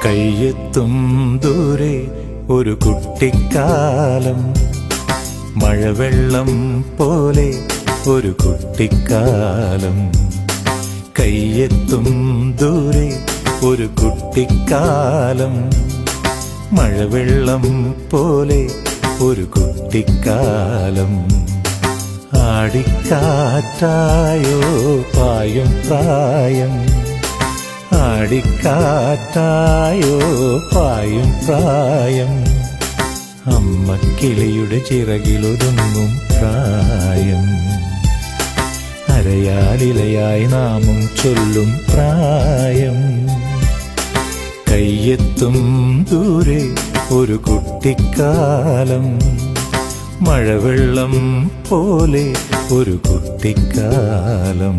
കയ്യെത്തും ദൂരെ ഒരു കുട്ടിക്കാലം, മഴവെള്ളം പോലെ ഒരു കുട്ടിക്കാലം. കയ്യെത്തും ദൂരെ ഒരു കുട്ടിക്കാലം, മഴവെള്ളം പോലെ ഒരു കുട്ടിക്കാലം. ആടിക്കാറ്റായോ പായും പ്രായം, ആടിക്കാറ്റായോ പായും പ്രായം. അമ്മക്കിളിയുടെ ചിറകിലൊതുങ്ങും പ്രായം, അരയാലിലയായി നാമം ചൊല്ലും പ്രായം. കയ്യെത്തും ദൂരെ ഒരു കുട്ടിക്കാലം, മഴവെള്ളം പോലെ ഒരു കുട്ടിക്കാലം.